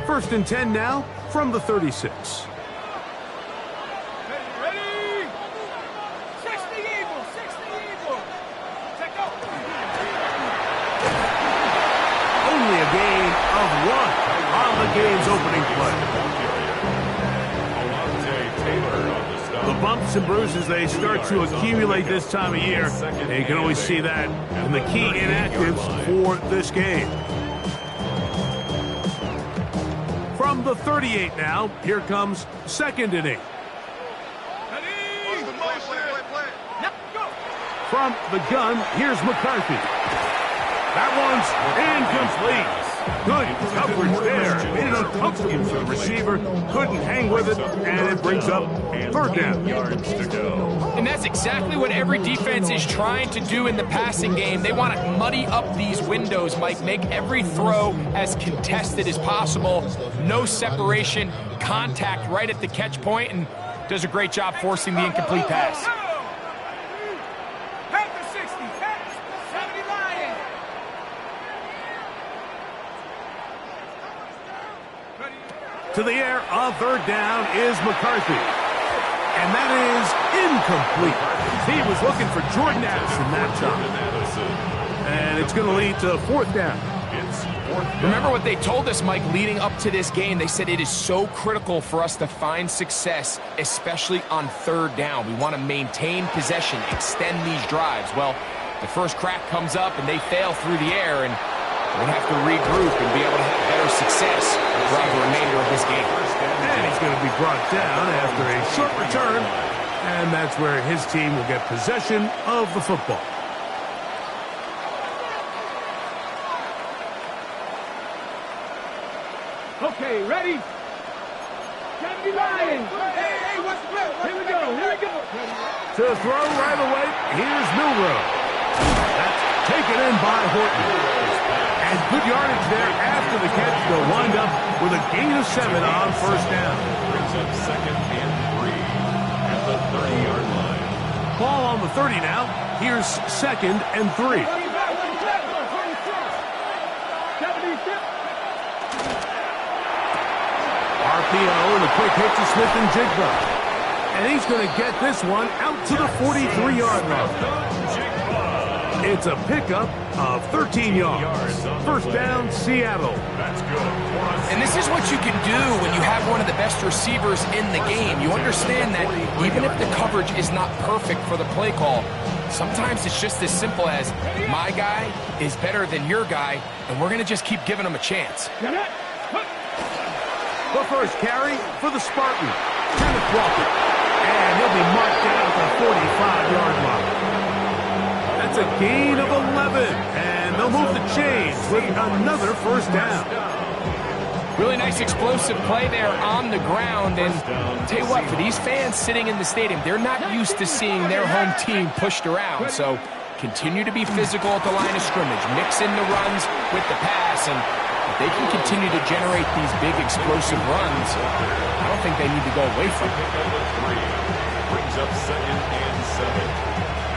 First and 10 now from the 36. Ready? 60 Eagle, 60 Eagle. Check out. Only a gain of 1 on the game's opening play. The bumps and bruises, they start to accumulate this time of year. And you can always see that in the key inactives for this game. From the 38 now, here comes second and 8. From the gun, here's McCarthy. That one's incomplete. Good coverage there. Made it uncomfortable for the receiver. Couldn't hang with it, and it brings up third down. And that's exactly what every defense is trying to do in the passing game. They want to muddy up these windows, Mike. Make every throw as contested as possible. No separation, contact right at the catch point, and does a great job forcing the incomplete pass. To the air on third down is McCarthy. And that is incomplete. He was looking for Jordan Addison that time. And it's going to lead to fourth down. Remember what they told us, Mike, leading up to this game. They said it is so critical for us to find success, especially on third down. We want to maintain possession, extend these drives. Well, the first crack comes up and they fail through the air, and we have to regroup and be able to have better success throughout the remainder of this game. And he's going to be brought down after a short return, and that's where his team will get possession of the football. Okay, ready? Gaml Lions. Hey, what's good? Here we go. To throw right away, here's Milrow. That's taken in by Horton. And good yardage there after the catch. They'll wind up with a gain of 7 on first down. Brings up second and 3 at the 30-yard line. Ball on the 30 now. Here's second and 3. RPO and a quick hit to Smith and Jigba. And he's going to get this one out to the 43-yard line. It's a pickup of 13 yards. First down, Seattle. That's good. And this is what you can do when you have one of the best receivers in the game. You understand that even if the coverage is not perfect for the play call, sometimes it's just as simple as my guy is better than your guy, and we're going to just keep giving him a chance. The first carry for the Spartans, Kenneth Walker. And he'll be marked down at the 45-yard line. That's a gain of 11, and they'll move the chains with another first down. Really nice explosive play there on the ground, and I'll tell you what, for these fans sitting in the stadium, they're not used to seeing their home team pushed around, so continue to be physical at the line of scrimmage, mix in the runs with the pass, and if they can continue to generate these big explosive runs, I don't think they need to go away from it. Brings up second and 7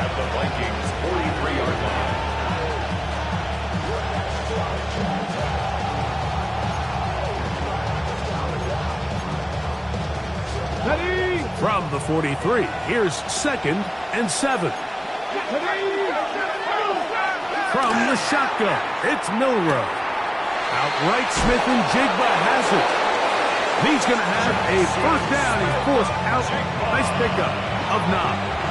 at the Vikings 43-yard line. Ready? From the 43, here's second and 7. From the shotgun, it's Milrow. Outright, Smith and Jigba has it. He's going to have a first down. He's forced out. Nice pickup of 9.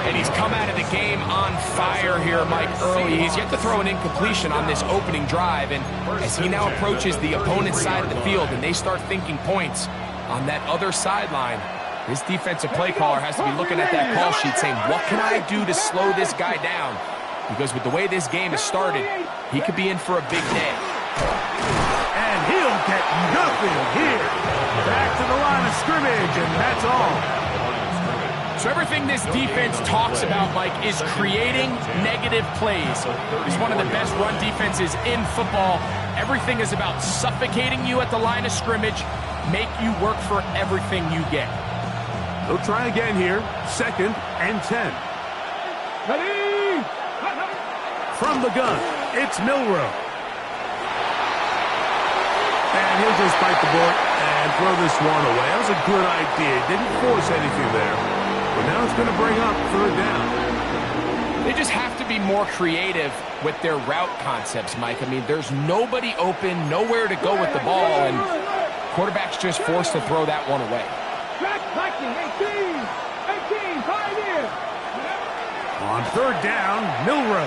And he's come out of the game on fire here, Mike, early. He's yet to throw an incompletion on this opening drive, and as he now approaches the opponent's side of the field and they start thinking points on that other sideline, his defensive play caller has to be looking at that call sheet saying, what can I do to slow this guy down? Because with the way this game has started, he could be in for a big day. And he'll get nothing here. Back to the line of scrimmage, and that's all. So everything this defense talks about, Mike, is creating negative plays. It's one of the best run defenses in football. Everything is about suffocating you at the line of scrimmage, make you work for everything you get. They'll try again here. Second and 10. Ready? From the gun, it's Milrow. And And he'll just bite the bullet and throw this one away. That was a good idea. Didn't force anything there. But now it's going to bring up third down. They just have to be more creative with their route concepts, Mike. I mean, there's nobody open, nowhere to go with the ball, and quarterback's just forced to throw that one away. Track backing, 18, pioneer. On third down, Milrow.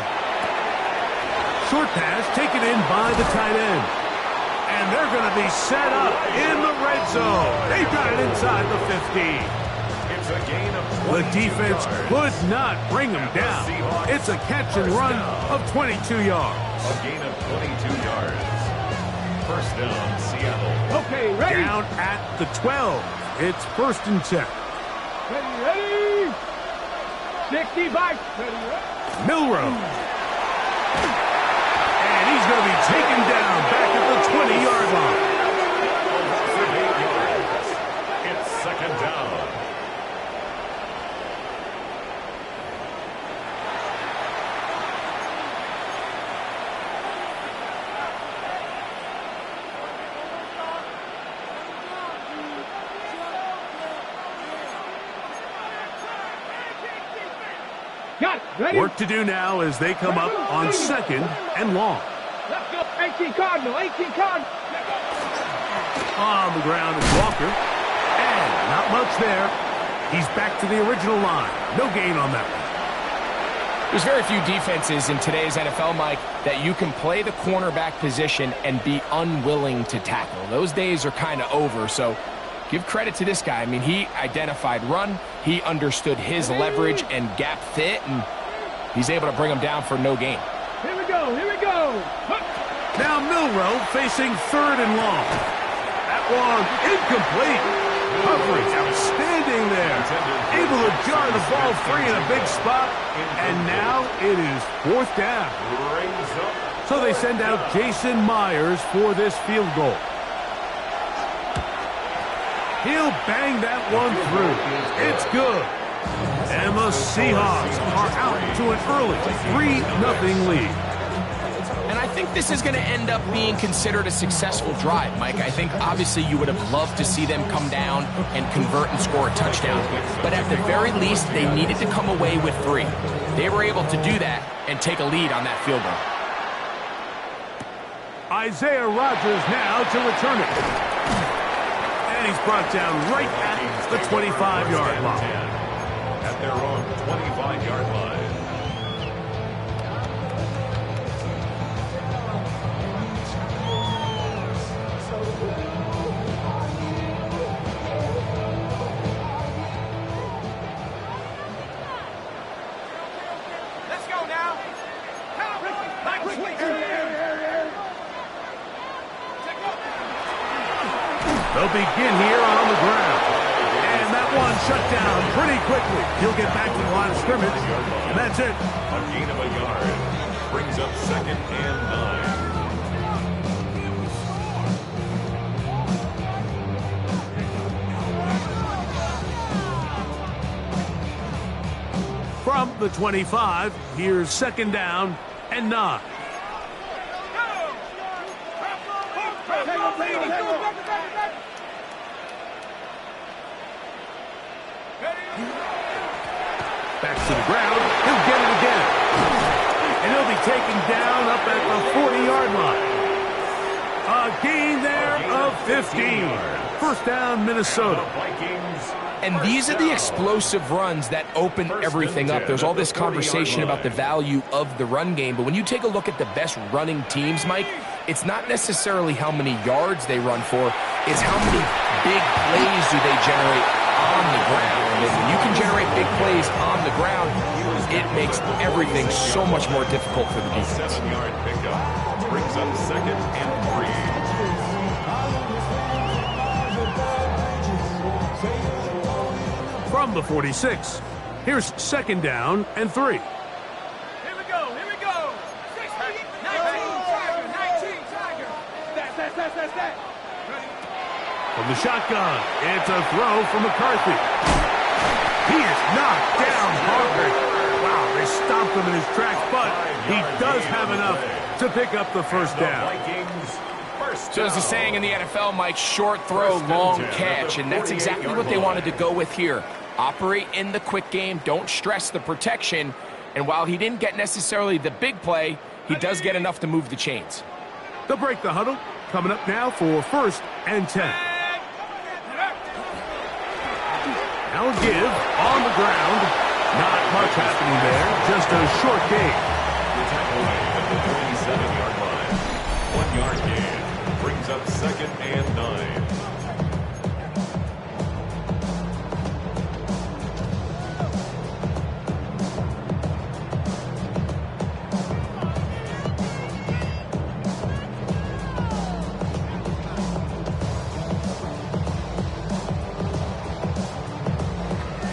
Short pass taken in by the tight end. And they're going to be set up in the red zone. They've got it inside the 15. It's a gain of The 22 defense yards. could not bring them down. It's a catch and run of 22 yards. A gain of 22 yards. First down, Seattle. Okay, ready. Down at the 12. It's first and 10. Ready. 65. Ready. Milrow. And he's going to be taken down back at the 20-yard line. For 8 yards. It's second down. Got it. Ready. Work to do now as they come up on second and long. Let's go. 18 Cardinal. On the ground is Walker. And not much there. He's back to the original line. No gain on that one. There's very few defenses in today's NFL, Mike, that you can play the cornerback position and be unwilling to tackle. Those days are kind of over, so give credit to this guy. I mean, he identified run, he understood his leverage and gap fit, and he's able to bring him down for no gain. Here we go. Now Milrow facing third and long. That one incomplete. Coverage outstanding there. Able to jar the ball free in a big spot. And now it is fourth down. So they send out Jason Myers for this field goal. He'll bang that one through. It's good. And the Seahawks are out to an early 3-0 lead. And I think this is going to end up being considered a successful drive, Mike. I think obviously you would have loved to see them come down and convert and score a touchdown. But at the very least, they needed to come away with 3. They were able to do that and take a lead on that field goal. Isaiah Rodgers now to return it. And he's brought down right at the 25-yard line. At their own 25-yard line. Let's go now. They'll begin here on the ground. And that one shut down pretty quickly. He'll get back to the line of scrimmage. And that's it. A gain of a yard. Brings up second and 9. From the 25, here's second down and 9. Back to the ground. He'll get it again. And he'll be taken down up at the 40-yard line. A gain there of 15. First down, Minnesota. And these are the explosive runs that open everything up. There's all this conversation about the value of the run game, but when you take a look at the best running teams, Mike, it's not necessarily how many yards they run for, it's how many big plays do they generate on the ground. And when you can generate big plays on the ground, it makes everything so much more difficult for the defense. 7-yard pickup. Brings up second and 3. From the 46, here's second down and 3. Here we go. 19 Tiger. That. From the shotgun, it's a throw from McCarthy. He is knocked down hard. Wow, they stopped him in his tracks, but he does have enough to pick up the first down. Vikings first So there's a saying in the NFL, Mike, short throw, long catch, and that's exactly what they wanted to go with here. Operate in the quick game, don't stress the protection, and while he didn't get necessarily the big play, he does get enough to move the chains. They'll break the huddle. Coming up now for 1st and 10. Now a give on the ground. Not much happening there, just a short gain. At the 27-yard line. 1 yard gain. Brings up 2nd and 9.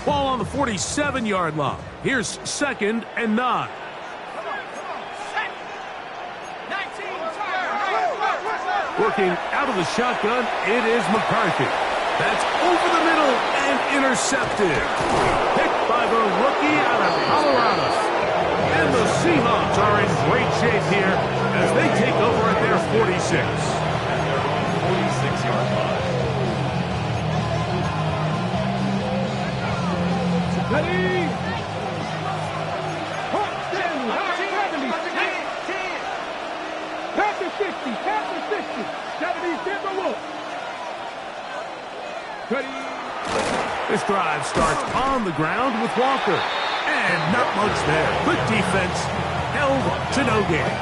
Ball on the 47-yard line. Here's 2nd and 9. Working out of the shotgun, it is McCarthy. That's over the middle and intercepted. Picked by the rookie out of Colorado. And the Seahawks are in great shape here as they take over at their 46. At their 46-yard line. Ready? Pass to 60, pass to 60. 70, Timberwolves. Ready? This drive starts on the ground with Walker. And not much there. Good defense. Held to no gain.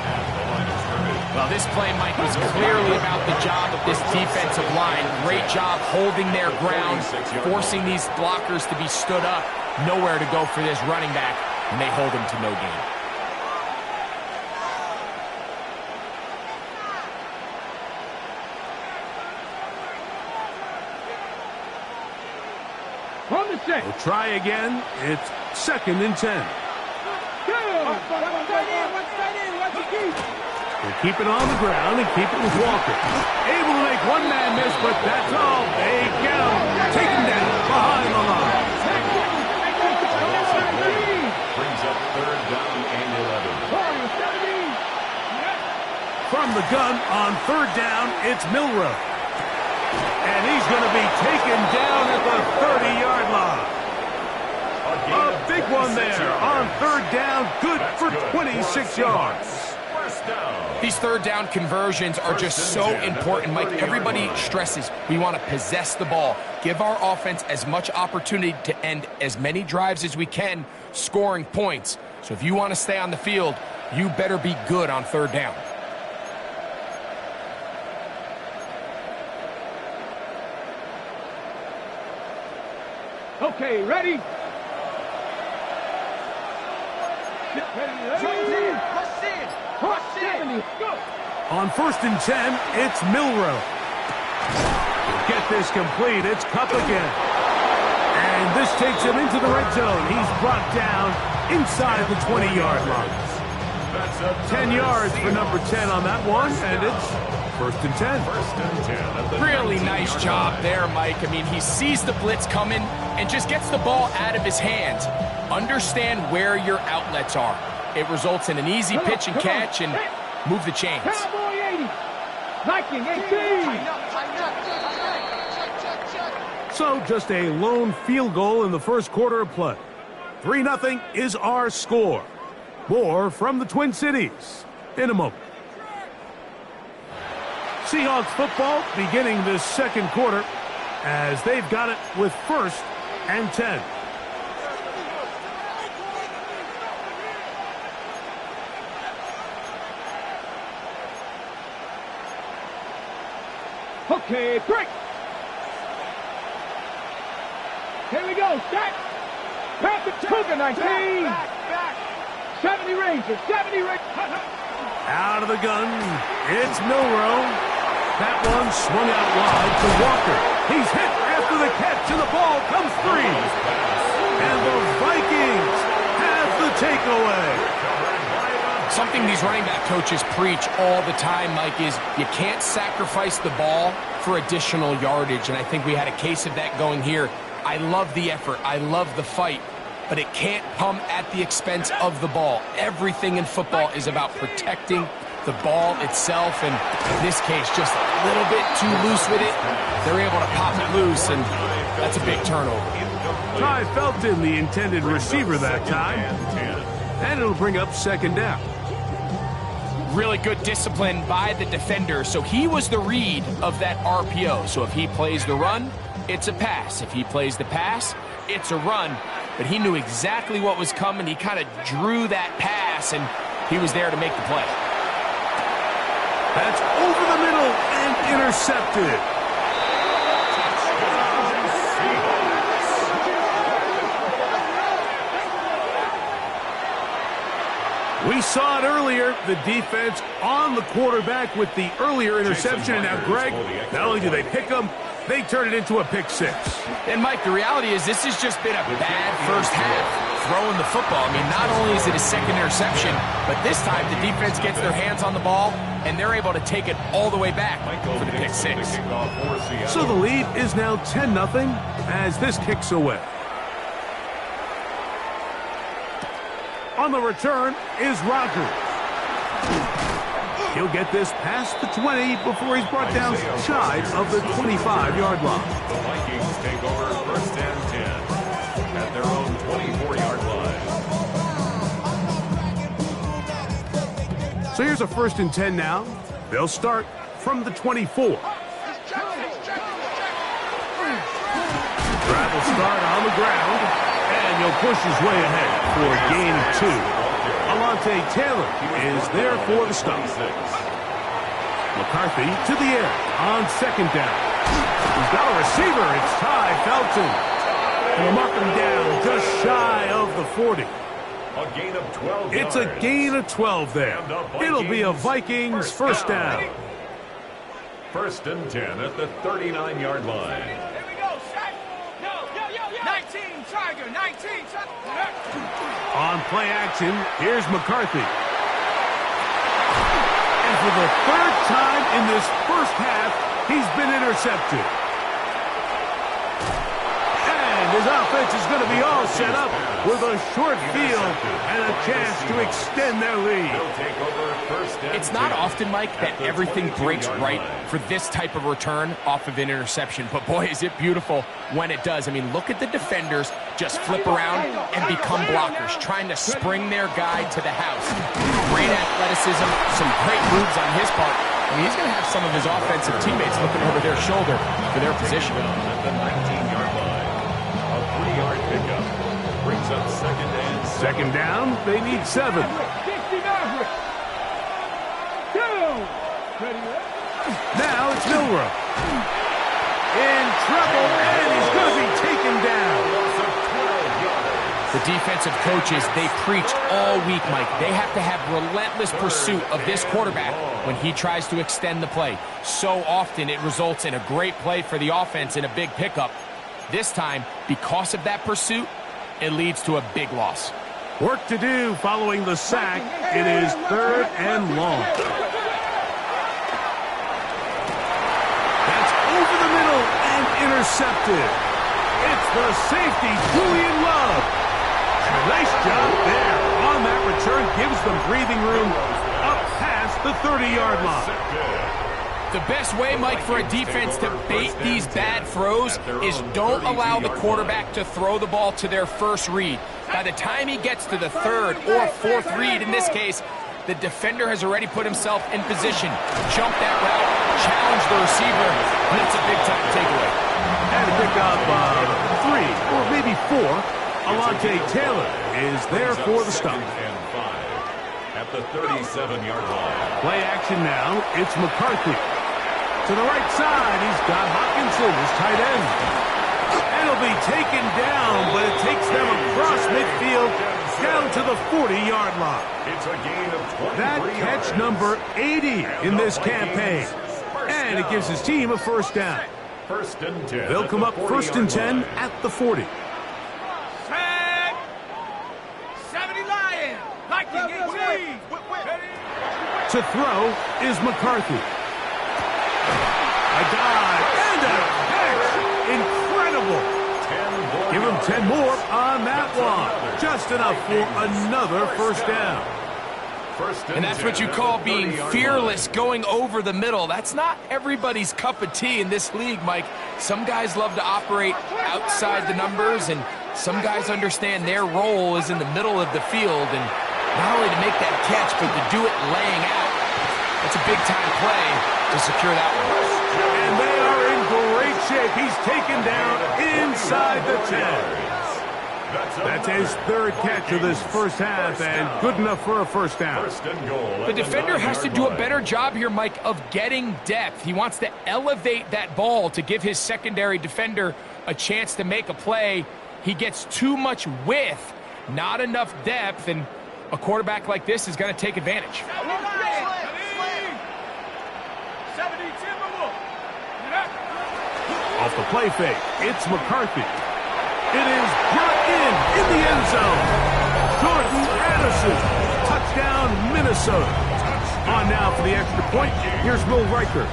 Well, this play, Mike, was clearly about the job of this defensive line. Great job holding their ground, forcing these blockers to be stood up. Nowhere to go for this running back, and they hold him to no gain. On the set. We'll try again. It's 2nd and 10. We'll keep it on the ground and keep it with Walker. Able to make one man miss, but that's all. They get him. Taken down behind the line. Brings up 3rd down and 11. From the gun on 3rd down, it's Milroe. And he's going to be taken down at the 30-yard line. A big one there on 3rd down, good for 26 yards. These 3rd down conversions are just so important, Mike. Everybody stresses we want to possess the ball, give our offense as much opportunity to end as many drives as we can, scoring points. So if you want to stay on the field, you better be good on 3rd down. Okay, ready? On 1st and 10, it's Milroe. Get this complete. It's Cup again. And this takes him into the red zone. He's brought down inside the 20-yard line. 10 yards for number 10 on that one, and it's 1st and 10. 1st and 10. Really nice job there, Mike. I mean, he sees the blitz coming and just gets the ball out of his hands. Understand where your outlets are. It results in an easy pitch and catch and move the chains. Cowboy 80. Viking 18. So just a lone field goal in the first quarter of play. 3-0 is our score. More from the Twin Cities in a moment. Seahawks football beginning this second quarter as they've got it with 1st and 10. Okay, break. Here we go, set. Pass it, Cougar 19. 70 Rangers, 70 Rangers. Out of the gun, it's Milroe. That one swung out wide to Walker. He's hit after the catch, and the ball comes free. And the Vikings have the takeaway. Something these running back coaches preach all the time, Mike, is you can't sacrifice the ball for additional yardage, and I think we had a case of that going here. I love the effort. I love the fight, but it can't come at the expense of the ball. Everything in football is about protecting the ball itself, and in this case, just a little bit too loose with it. They're able to pop it loose, and that's a big turnover. Ty Felton, the intended receiver that time. And it'll bring up second down. Really good discipline by the defender, so he was the read of that RPO. So if he plays the run, it's a pass. If he plays the pass, it's a run. But he knew exactly what was coming. He kind of drew that pass, and he was there to make the play. That's over the middle and intercepted. We saw it earlier, the defense on the quarterback with the earlier interception. And now, Greg, not only do they pick them, they turn it into a pick six. And, Mike, the reality is this has just been a bad first half throwing the football. I mean, not only is it a second interception, but this time the defense gets their hands on the ball, and they're able to take it all the way back for the pick six. So the lead is now 10-0 as this kicks away. On the return is Rogers. He'll get this past the 20 before he's brought down shy of the 25-yard line. The Vikings take over first and 10 at their own 24-yard line. So here's a first and 10 now. They'll start from the 24. Travel start on the ground. And he'll push his way ahead for a gain of 2. Alontae Taylor is there for the stop. McCarthy to the air on second down. He's got a receiver. It's Ty Felton. And he'll mark him down just shy of the 40. A gain of 12 It's a gain of 12 there. It'll be a Vikings first down. First and 10 at the 39-yard line. 19, Tiger, 19. On play action, here's McCarthy. And for the third time in this first half, he's been intercepted. And his offense is going to be all set up with a short field and a chance to extend their lead. It's not often, Mike, that everything breaks right for this type of return off of an interception. But, boy, is it beautiful when it does. I mean, look at the defenders just flip around and become blockers, trying to spring their guy to the house. Great athleticism, some great moves on his part. I mean, he's going to have some of his offensive teammates looking over their shoulder for their position. At the 19-yard line, a 3-yard pickup brings up second and 7. Second down, they need 7. Now it's Milrow. In trouble, and he's going to be taken down. The defensive coaches, they preached all week, Mike. They have to have relentless pursuit of this quarterback when he tries to extend the play. So often it results in a great play for the offense and a big pickup. This time, because of that pursuit, it leads to a big loss. Work to do following the sack. It is third and long. That's over the middle and intercepted. It's the safety, Julian Love. Nice job there on that return. Gives them breathing room up past the 30-yard line. The best way, Mike, for a defense to bait these bad throws is don't allow the quarterback to throw the ball to their first read. By the time he gets to the third or fourth read, in this case, the defender has already put himself in position. Jump that route, challenge the receiver, and it's a big-time takeaway. And a pick up 3 or maybe 4. Alontae Taylor is there for the stop. At the 37-yard line. Play action now. It's McCarthy. To the right side, he's got Hockenson, his tight end. And he'll be taken down, but it takes them across midfield down to the 40-yard line. It's a gain of 23 That catch number 80 in this campaign. And it gives his team a first down. First and 10. They'll come up first and 10 at the 40. 70 Lion. Like to get cheese. To throw is McCarthy. A dive and a catch. Incredible. Give him 10 more on that one. Just enough for another first down. And that's what you call being fearless, going over the middle. That's not everybody's cup of tea in this league, Mike. Some guys love to operate outside the numbers, and some guys understand their role is in the middle of the field, and not only to make that catch, but to do it laying out. That's a big-time play to secure that one. And they are in great shape. He's taken down inside the 10. That's his third catch of this first half, and good enough for a first down. The defender has to do a better job here, Mike, of getting depth. He wants to elevate that ball to give his secondary defender a chance to make a play. He gets too much width, not enough depth, and a quarterback like this is going to take advantage. Off the play fake, it's McCarthy. It is brought in the end zone. Jordan Addison, touchdown Minnesota. On now for the extra point, here's Will Riker.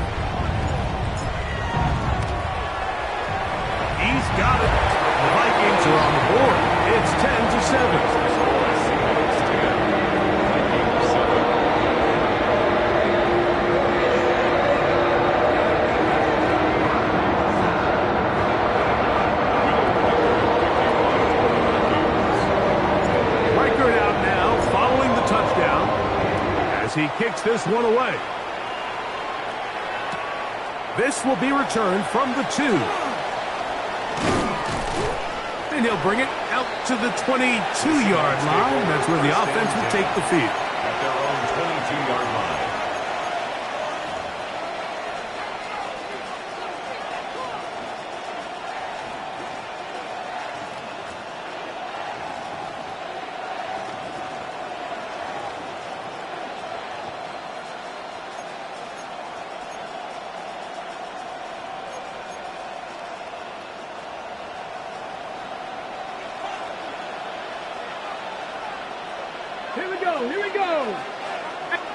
He's got it. The Vikings are on the board. It's 10-7. He kicks this one away. This will be returned from the 2. And he'll bring it out to the 22-yard line. That's where the offense will take the field. At their own 22-yard line. Here we go.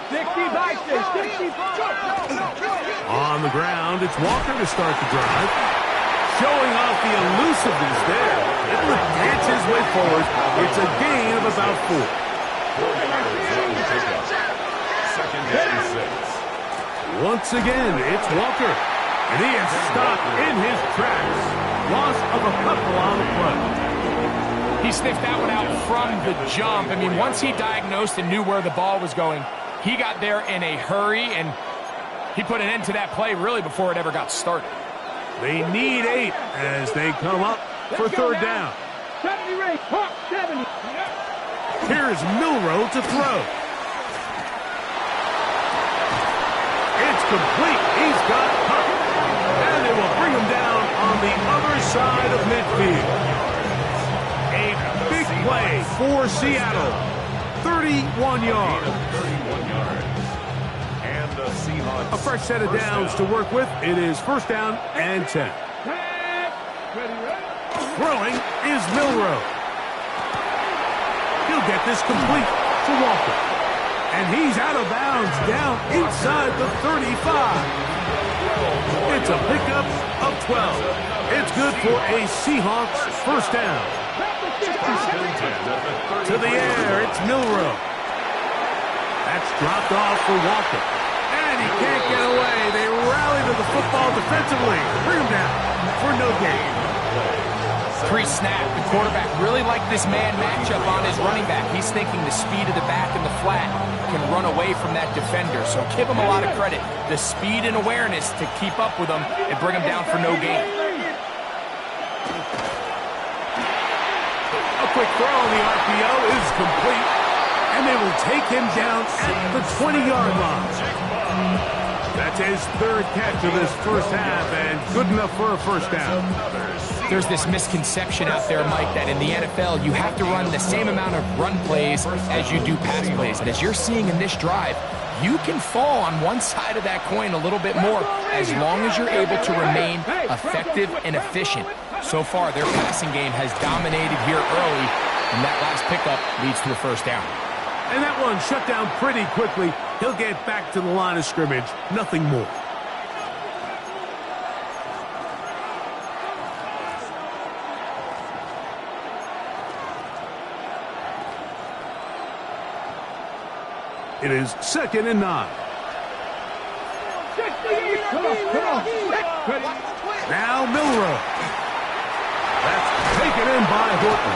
60 by 60. On the ground, it's Walker to start the drive. Showing off the elusiveness there. Able to dance his way forward. It's a gain of about 4. 4 yards. Second and 6. Once again, it's Walker. And he is stopped in his tracks. Loss of a couple on the play. He sniffed that one out from the jump. I mean, once he diagnosed and knew where the ball was going, he got there in a hurry, and he put an end to that play really before it ever got started. They need 8 as they come up for third down. 70 rate, 70. Here's Milroe to throw. It's complete. He's got covered. And they will bring him down on the other side of midfield. A big play for Seattle. 31 yards. And the Seahawks. A fresh set of downs to work with. It is first down and 10. Throwing is Milroe. He'll get this complete to Walker. And he's out of bounds down inside the 35. It's a pickup of 12. It's good for a Seahawks first down. To the air, it's Milroe. That's dropped off for Walker. And he can't get away. They rally to the football defensively. Bring him down for no gain. Pre-snap, the quarterback really liked this man matchup on his running back. He's thinking the speed of the back in the flat can run away from that defender. So give him a lot of credit. The speed and awareness to keep up with him and bring him down for no gain. A quick throw on the RPO is complete. And they will take him down at the 20-yard line. That's his third catch of this first half, and good enough for a first down. There's this misconception out there, Mike, that in the NFL you have to run the same amount of run plays as you do pass plays. And as you're seeing in this drive, you can fall on one side of that coin a little bit more as long as you're able to remain effective and efficient. So far, their passing game has dominated here early, and that last pickup leads to a first down. And that one shut down pretty quickly. He'll get back to the line of scrimmage. Nothing more. It is 2nd and 9. 68. Come on. Ready. Now Milrow. That's taken in by Horton.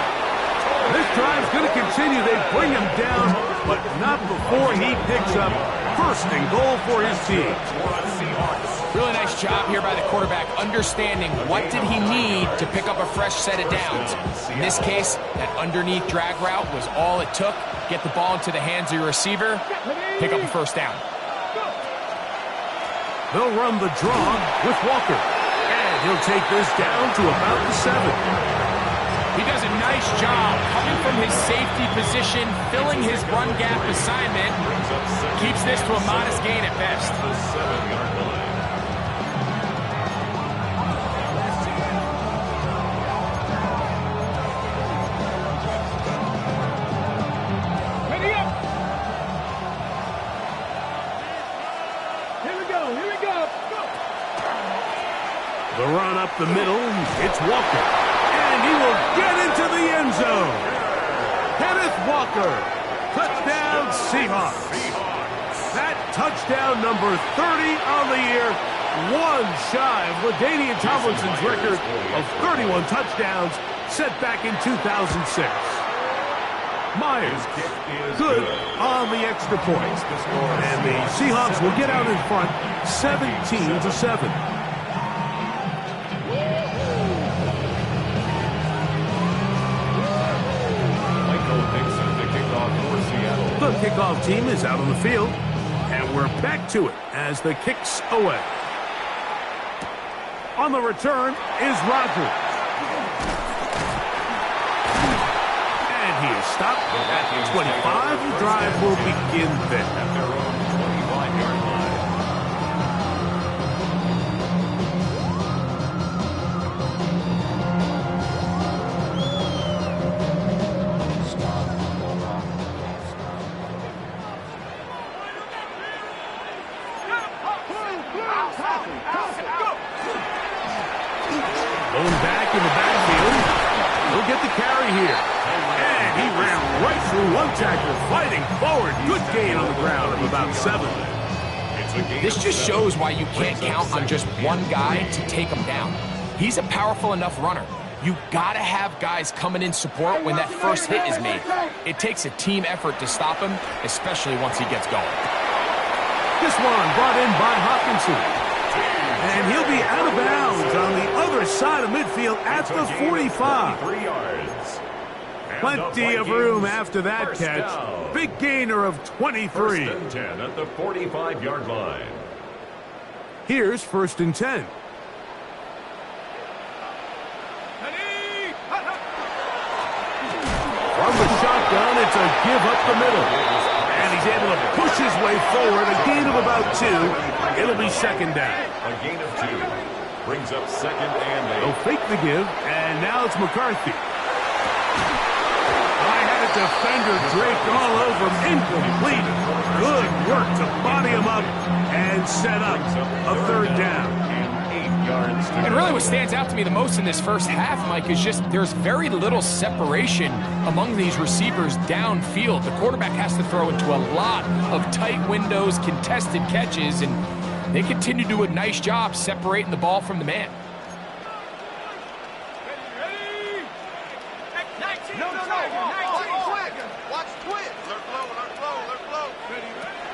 This drive's going to continue. They bring him down, but not before he picks up 1st and goal for his team. Really nice job here by the quarterback, understanding what did he need to pick up a fresh set of downs. In this case, that underneath drag route was all it took. Get the ball into the hands of your receiver, pick up a 1st down. They'll run the draw with Walker. And he'll take this down to about the 7. He does a nice job coming from his safety position, filling his run gap assignment. Keeps this to a modest gain at best. The 7-yard line. Ready up. Here we go. The run up the middle. It's Walker. And he will get into the end zone. Kenneth Walker. Touchdown Seahawks. That touchdown number 30 on the year. One shy of LaDainian Tomlinson's record of 31 touchdowns set back in 2006. Myers, good on the extra point. And the Seahawks will get out in front 17-7. The kickoff team is out on the field, and we're back to it as the kick's away. On the return is Rogers. And he is stopped at 25. The drive will begin then. At their own 25-yard line. Going back in the backfield. He'll get the carry here. And he ran right through one tackle, fighting forward. Good gain on the ground of about 7. This just shows why you can't count on just one guy to take him down. He's a powerful enough runner. You gotta have guys coming in support when that first hit is made. It takes a team effort to stop him, especially once he gets going. This one brought in by Hawkinson. And he'll be out of bounds on the other side of midfield at the 45. 3 yards. Plenty of room after that catch. Big gainer of 23. 1st and 10 at the 45-yard line. Here's 1st and 10. From the shotgun, it's a give up the middle. And he's able to push his way forward, a gain of about 2. It'll be 2nd down. A gain of 2. Brings up 2nd and 8. They'll fake the give, and now it's McCarthy. I had a defender draped all over him, incomplete. Good work to body him up and set up a 3rd down. And 8 yards to And really what stands out to me the most in this first half, Mike, is just there's very little separation among these receivers downfield. The quarterback has to throw into a lot of tight windows, contested catches, and they continue to do a nice job separating the ball from the man.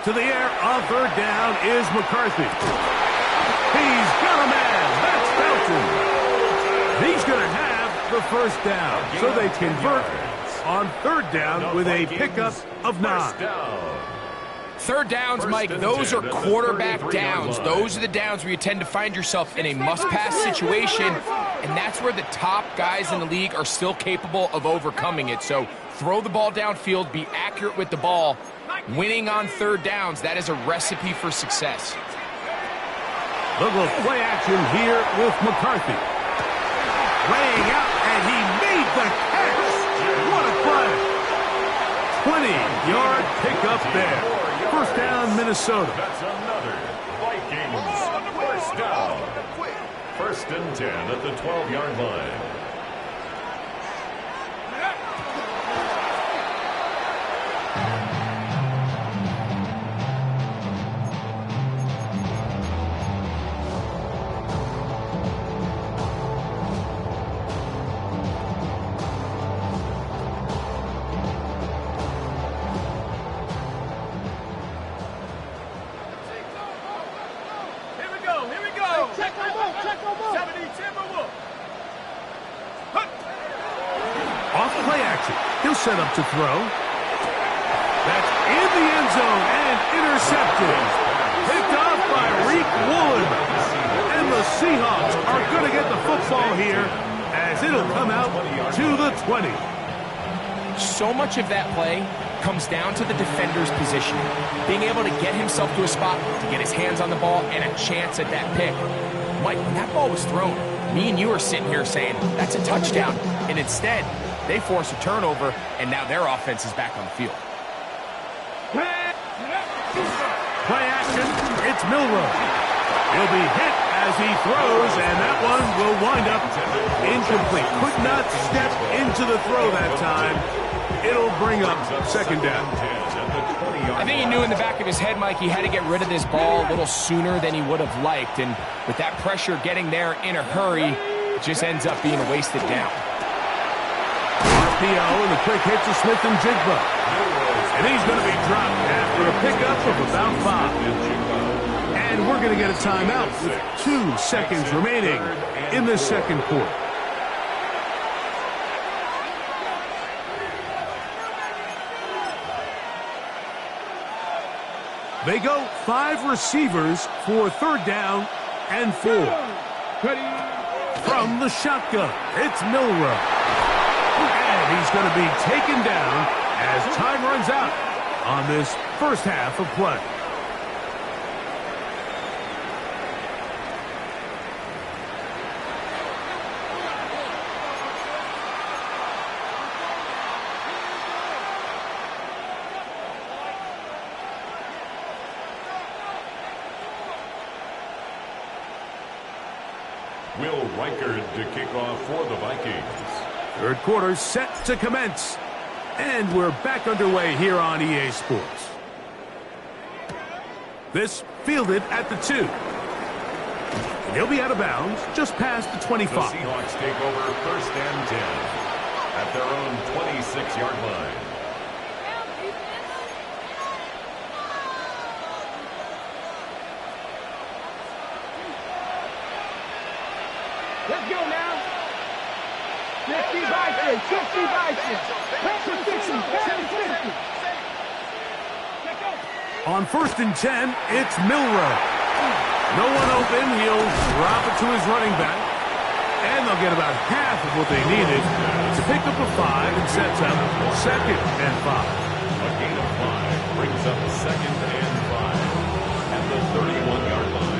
To the air on 3rd down is McCarthy. He's got a man. That's Felton. He's going to have the 1st down. So they convert on 3rd down with a pickup of 9. 3rd downs, Mike, those are quarterback downs. Those are the downs where you tend to find yourself in a must-pass situation, and that's where the top guys in the league are still capable of overcoming it. So throw the ball downfield, be accurate with the ball. Winning on 3rd downs, that is a recipe for success. Little play action here with McCarthy. Laying out, and he made the catch. What a play. 20-yard pickup there. 1st down, Minnesota. That's another Vikings 1st down. 1st and 10 at the 12-yard line. He'll set up to throw. That's in the end zone and intercepted. Picked off by Reek Woolen. And the Seahawks are going to get the football here as it'll come out to the 20. So much of that play comes down to the defender's positioning. Being able to get himself to a spot, to get his hands on the ball, and a chance at that pick. Mike, when that ball was thrown, me and you are sitting here saying, that's a touchdown. And instead, they force a turnover, and now their offense is back on the field. Play action, it's Milroe. He'll be hit as he throws, and that one will wind up incomplete. Could not step into the throw that time. It'll bring up second down. I think he knew in the back of his head, Mike, he had to get rid of this ball a little sooner than he would have liked. And with that pressure getting there in a hurry, it just ends up being a wasted down. RPO and the quick hit to Smith and Jigba. And he's going to be dropped after a pickup of about 5. And we're going to get a timeout with 2 seconds remaining in the second quarter. They go 5 receivers for third down and 4. From the shotgun, it's Milroe. And he's going to be taken down as time runs out on this first half of play. Will Reichard to kick off for the Vikings. Third quarter set to commence. And we're back underway here on EA Sports. This fielded at the 2. And he'll be out of bounds just past the 25. The Seahawks take over first and 10 at their own 26-yard line. Let's go now. 50 Vikings, 50 Vikings. Pressure 60, 50. On first and 10, it's Milroe. No one open. He'll drop it to his running back. And they'll get about half of what they needed to pick up a 5 and sets up second and 5. A gain of 5 brings up second and 5 at the 31-yard line.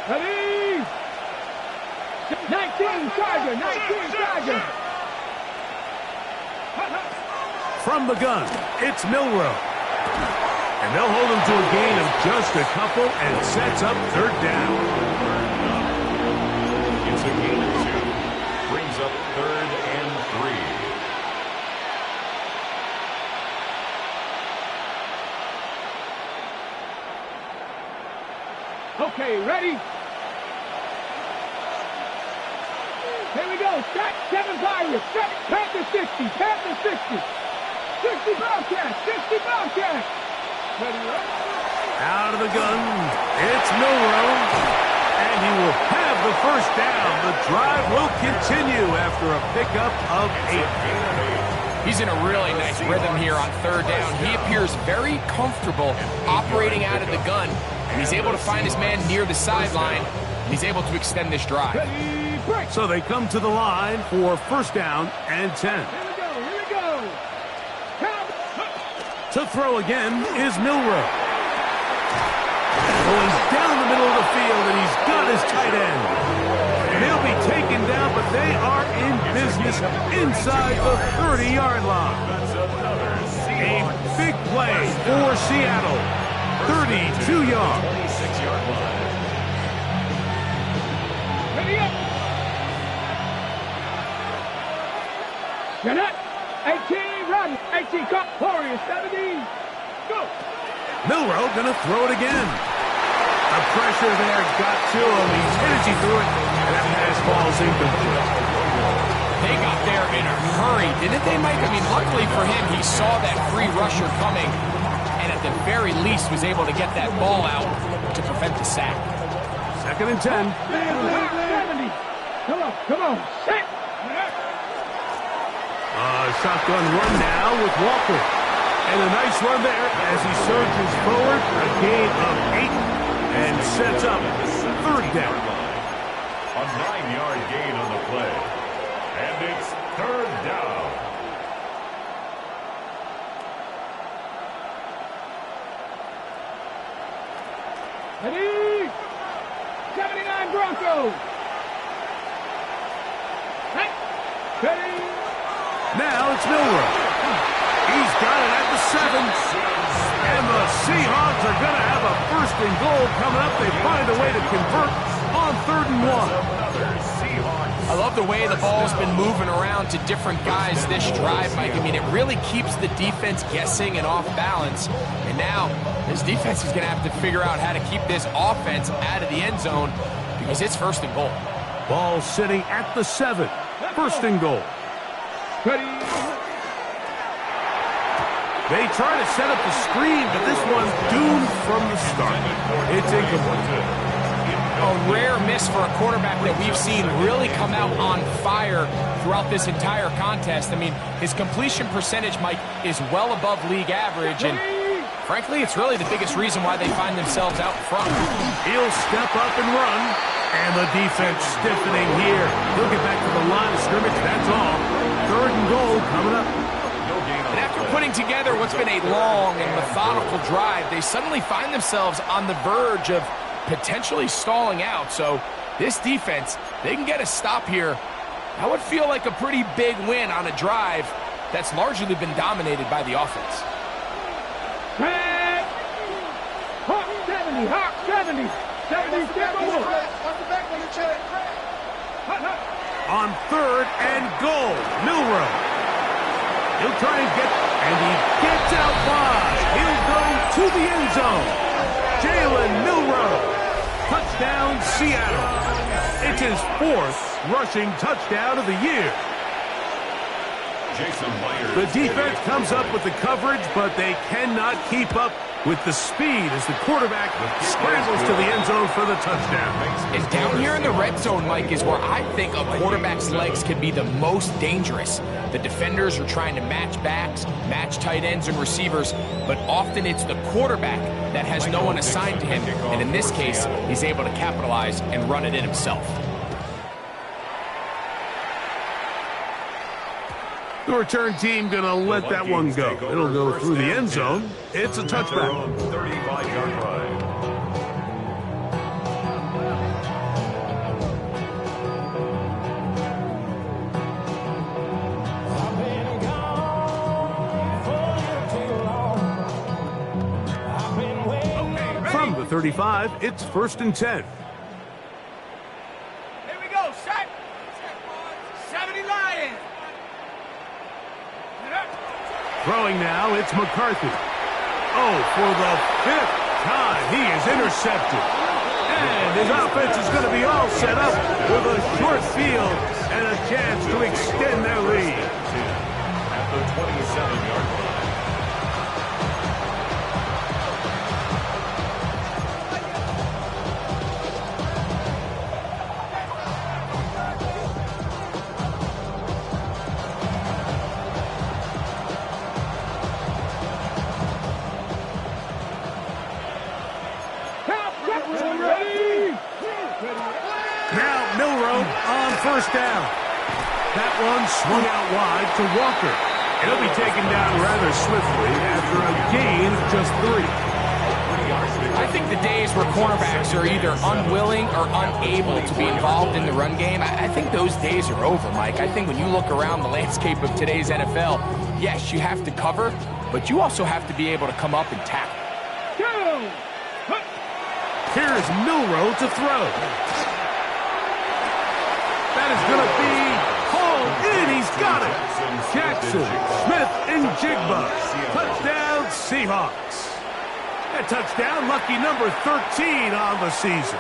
Ready? 19 Charger, 19 Charger. From the gun, it's Milroe. And they'll hold him to a gain of just a couple and sets up third down. It's a gain of 2. Brings up third and 3. Okay, ready? Here we go. Stack 7 Pirates. Panther 60. Panther 60. 60 Bobcats. 60 Bobcats. Ready, ready? Out of the gun, it's Milroe. And he will have the first down. The drive will continue after a pickup of 8. He's in a really nice rhythm here on third down. He appears very comfortable operating out of the gun. And he's able to find his man near the sideline. And he's able to extend this drive. Ready, break. So they come to the line for first down and 10. Here we go. Here we go. Count. To throw again is Milroe. Going down the middle of the field, and he's got his tight end. And he'll be taken down, but they are in business inside the 30-yard line. A big play for Seattle. 32 yards. 26-yard line. Ready up. You're not. 18, run. 18, cut. Warriors, 17. Go. Milroe gonna throw it again. The pressure there got to him. He's hit as he threw it, and that pass falls incomplete. They got there in a hurry, didn't they, Mike? I mean, luckily for him, he saw that free rusher coming, and at the very least was able to get that ball out to prevent the sack. 2nd and 10. 70. Come on. Set. Shotgun run now with Walker. And a nice run there as he surges forward. A gain of 8 and sets up 3rd down. A 9-yard gain on the play. And it's 3rd down. Ready? 79 Broncos. Ready? Now it's Milroe. He's got it at the 7. And the Seahawks are going to have a 1st and goal coming up. They find a way to convert on 3rd and 1. I love the way the ball's been moving around to different guys this drive, Mike. I mean, it really keeps the defense guessing and off balance. And now this defense is going to have to figure out how to keep this offense out of the end zone because it's 1st and goal. Ball sitting at the 7. 1st and goal. Ready? They try to set up the screen, but this one's doomed from the start. It's incomplete. A rare miss for a quarterback that we've seen really come out on fire throughout this entire contest. I mean, his completion percentage, Mike, is well above league average, and frankly, it's really the biggest reason why they find themselves out front. He'll step up and run, and the defense stiffening here. He'll get back to the line of scrimmage, that's all. 3rd and goal coming up. And after putting together what's been a long and methodical drive, they suddenly find themselves on the verge of potentially stalling out. So this defense, they can get a stop here. That would feel like a pretty big win on a drive that's largely been dominated by the offense. Hawk 70. Hawk 70. 70. On 3rd and goal, Milroe. He'll try and he gets out wide. He'll go to the end zone. Jalen Milroe. Touchdown, Seattle. It's his 4th rushing touchdown of the year. The defense comes up with the coverage, but they cannot keep up with the speed as the quarterback scrambles to the end zone for the touchdown. And down here in the red zone, Mike, is where I think a quarterback's legs can be the most dangerous. The defenders are trying to match backs, match tight ends and receivers, but often it's the quarterback that has no one assigned to him. And in this case, he's able to capitalize and run it in himself. The return team going to let that one go. It'll go through the end zone. It's a touchback. 35-yard line. From the 35, it's 1st and 10. Here we go. Set. 70 Lions. Throwing now, it's McCarthy. Oh, for the 5th time, he is intercepted. And his offense is going to be all set up with a short field and a chance to extend their lead. At the 27-yard line. Now Milroe on 1st down. That one swung out wide to Walker. He'll be taken down rather swiftly after a gain of just 3. I think the days where cornerbacks are either unwilling or unable to be involved in the run game, I think those days are over, Mike. I think when you look around the landscape of today's NFL, yes, you have to cover, but you also have to be able to come up and tackle. Here's Milroe to throw. That is going to be hauled in. He's got it. Jackson, Smith, and Jigba. Touchdown, Seahawks. A touchdown, lucky number 13 on the season.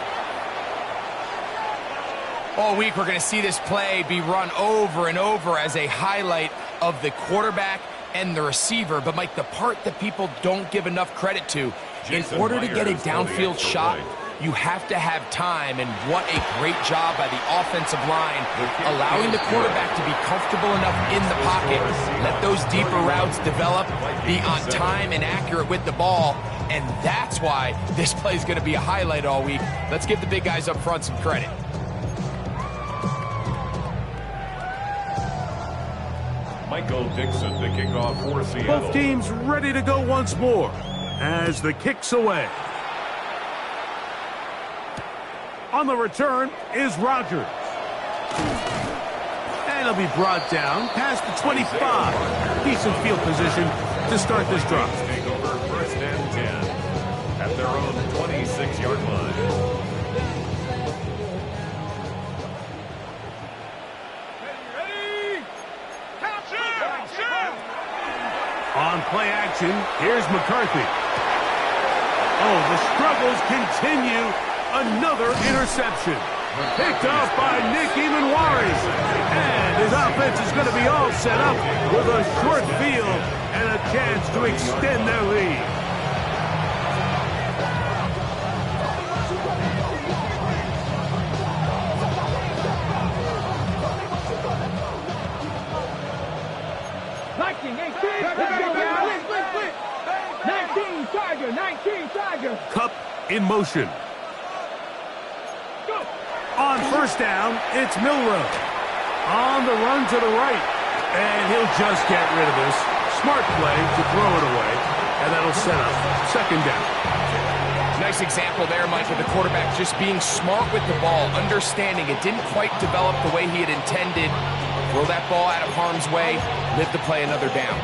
All week, we're going to see this play be run over and over as a highlight of the quarterback and the receiver. But, Mike, the part that people don't give enough credit to, in order to get a downfield shot, you have to have time, and what a great job by the offensive line, allowing the quarterback to be comfortable enough in the pocket, let those deeper routes develop, be on time and accurate with the ball, and that's why this play is going to be a highlight all week. Let's give the big guys up front some credit. Michael Dixon, the kickoff for Seattle. Both teams ready to go once more as the kick's away. On the return is Rodgers. And he'll be brought down past the 25. Decent field position to start this drive. Take over first and 10 at their own 26-yard line. On play action, here's McCarthy. Oh, the struggles continue. Another interception. Picked off by Nick Emanwari. And his offense is going to be all set up with a short field and a chance to extend their lead. Viking, 18. Let's go, guys. 19 Tiger. Cup in motion. On first down, it's Milroe. On the run to the right. And he'll just get rid of this. Smart play to throw it away. And that'll set up second down. Nice example there, Mike, of the quarterback just being smart with the ball, understanding it didn't quite develop the way he had intended. Throw that ball out of harm's way, live to play another down.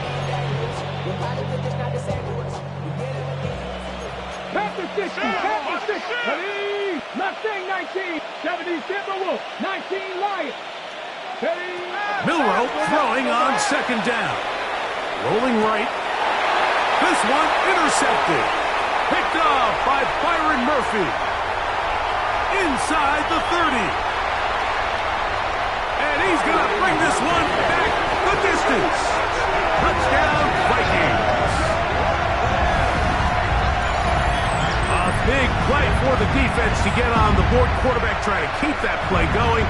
Panther 60, Panther 60. Ready? Mustang 19, 70 Timberwolf, 19 Lion. Ready? Milroe throwing on second down. Rolling right. This one intercepted. Picked off by Byron Murphy. Inside the 30. And he's going to bring this one back the distance. Touchdown, Vikings. A big play for the defense to get on the board. Quarterback trying to keep that play going.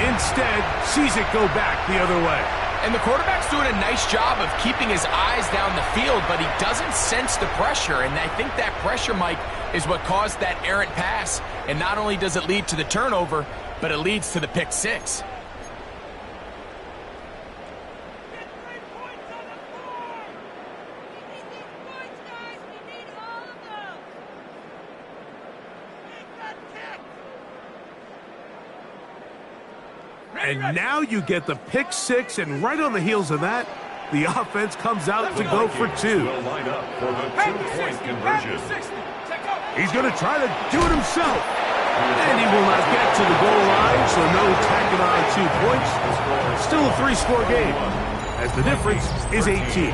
Instead, sees it go back the other way. And the quarterback's doing a nice job of keeping his eyes down the field, but he doesn't sense the pressure. And I think that pressure, Mike, is what caused that errant pass. And not only does it lead to the turnover, but it leads to the pick six. And now you get the pick six, and right on the heels of that, the offense comes out to go for two. Will line up for the two-point conversion. He's going to try to do it himself. And he will not get to the goal line, so no tacking on 2 points. Still a three-score game, as the difference is 18.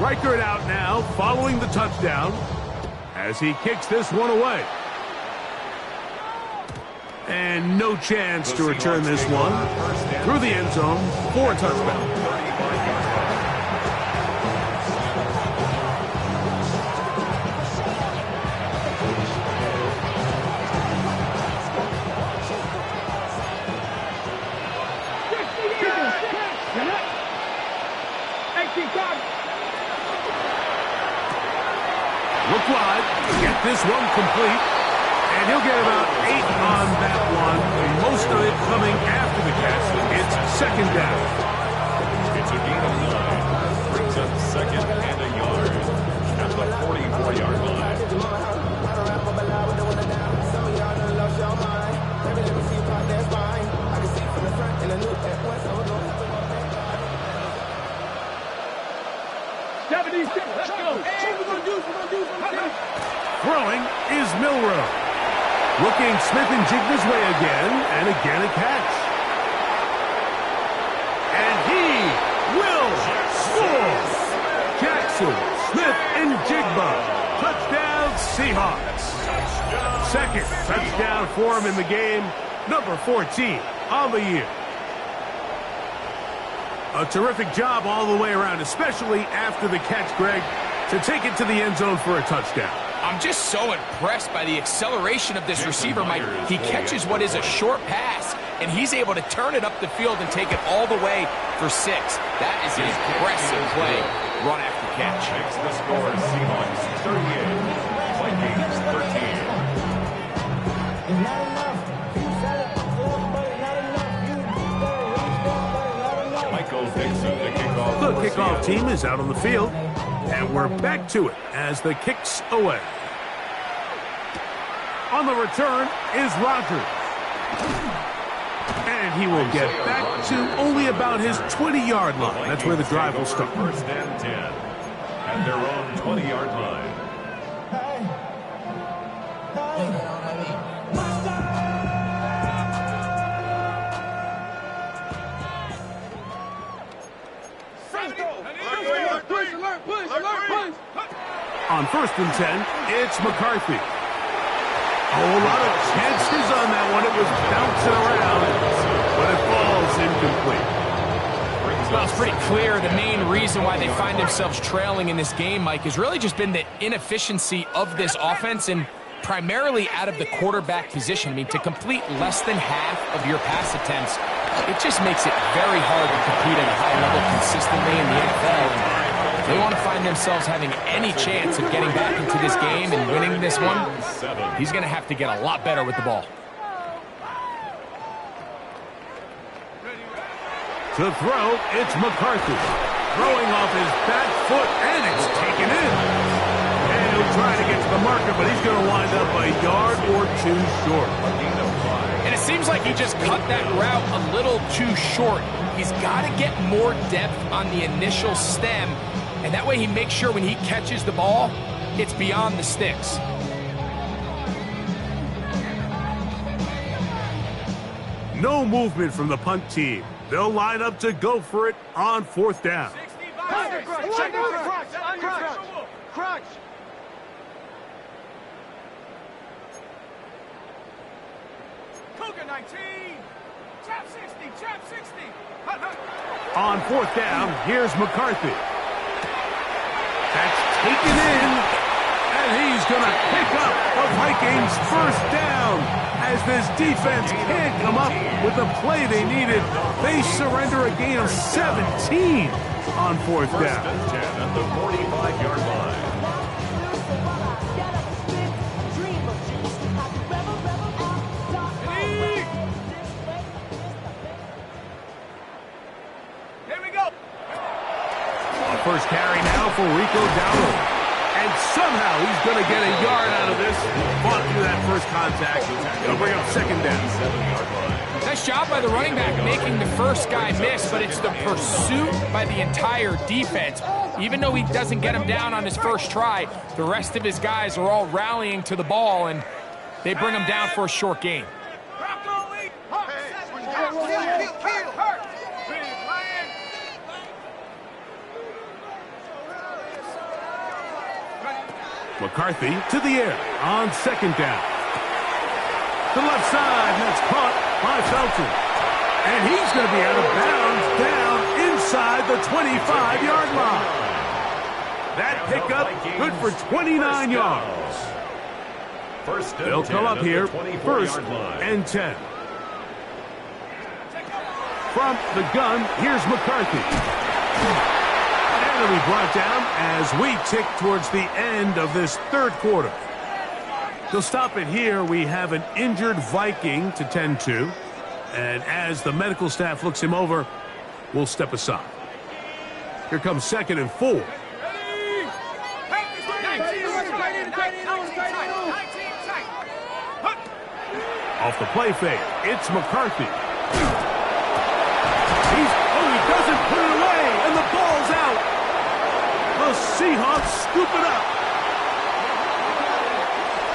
Reichert out now, following the touchdown, as he kicks this one away. And no chance to return this one through the end zone for a touchdown. Look wide, get this one complete, and he'll get about 8 on that one, most of it coming after the catch. It's second down. It's a gain of 9, brings up second and a yard at the 44-yard line. 76. Let's go. Hey, we're going to do something. Throwing is Milrow. Looking Smith and Jigba's way again, and again a catch. And he will score. Jackson, Smith, and Jigba. Touchdown, Seahawks. Second touchdown for him in the game. Number 14 on the year. A terrific job all the way around, especially after the catch, Greg, to take it to the end zone for a touchdown. I'm just so impressed by the acceleration of this receiver, Mike. He catches what is a short pass, and he's able to turn it up the field and take it all the way for 6. That is an impressive play, run after catch. Makes the score Seahawks 38, Vikings 13. Michael Dixon, the kickoff. The kickoff team is out on the field, and we're back to it as the kick's away. On the return is Rodgers. And he will get back to only about his 20-yard line. That's where the drive will start. First and 10 at their own 20-yard line. On first and 10, it's McCarthy. A whole lot of chances on that one. It was bouncing around, but it falls incomplete. Well, it's pretty clear the main reason why they find themselves trailing in this game, Mike, has really just been the inefficiency of this offense and primarily out of the quarterback position. I mean, to complete less than half of your pass attempts, it just makes it very hard to compete at a high level consistently in the NFL. If they want to find themselves having any chance of getting back into this game and winning this one, he's going to have to get a lot better with the ball. To throw, it's McCarthy. Throwing off his back foot, and it's taken in. And he'll try to get to the marker, but he's going to wind up a yard or 2 short. And it seems like he just cut that route a little too short. He's got to get more depth on the initial stem, and that way he makes sure when he catches the ball, it's beyond the sticks. No movement from the punt team. They'll line up to go for it on 4th down. Crunch. Cougar 19. Chap 60. On 4th down, here's McCarthy. That's taken in, and he's going to pick up the Vikings' first down. As this defense can't come up with the play they needed, they surrender a gain of 17 on 4th down. First and 10 at the 45-yard line. Here we go. First carry now for Rico Dowdle. And somehow he's going to get a yard out of this. Fought through that first contact. It'll bring up 2nd down. 7-yard line. Nice job by the running back making the first guy miss, but it's the pursuit by the entire defense. Even though he doesn't get him down on his first try, the rest of his guys are all rallying to the ball, and they bring him down for a short gain. McCarthy to the air on 2nd down. To the left side, and it's caught by Felton. And he's going to be out of bounds down inside the 25-yard line. That pickup good for 29 yards. They'll come up here, 1st and 10. From the gun, here's McCarthy. And he'll be brought down as we tick towards the end of this 3rd quarter. To stop it here, we have an injured Viking to tend to. And as the medical staff looks him over, we'll step aside. Here comes 2nd and 4. Off the play fake, it's McCarthy. He doesn't put it away, and the ball's out. The scoop it up.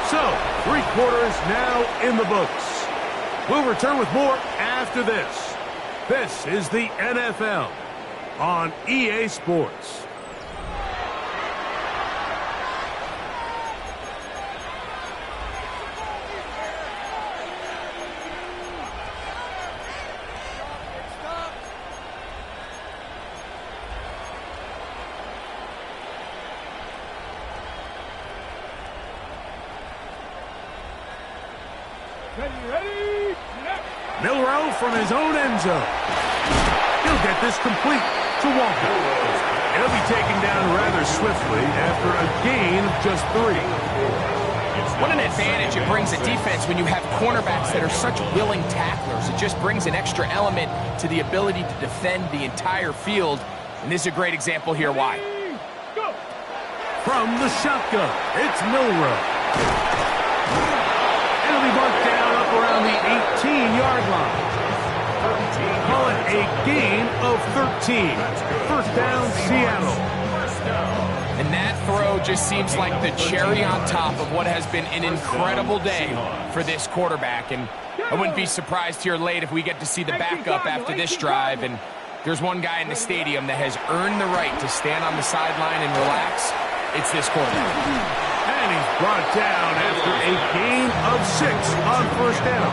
So, 3 quarters now in the books. We'll return with more after this. This is the NFL on EA Sports. Ready? Milrow from his own end zone. He'll get this complete to Walker. He'll be taken down rather swiftly after a gain of just 3. What an advantage it brings a defense when you have cornerbacks that are such willing tacklers. It just brings an extra element to the ability to defend the entire field. And this is a great example here why. From the shotgun, it's Milrow. It'll be marked down up around the 18-yard line. Call it a gain of 13. First down, Seattle. And that throw just seems like the cherry on top of what has been an incredible day for this quarterback. And I wouldn't be surprised here late if we get to see the backup after this drive. And there's one guy in the stadium that has earned the right to stand on the sideline and relax. It's this quarterback. And he's brought down after a gain of 6 on first down.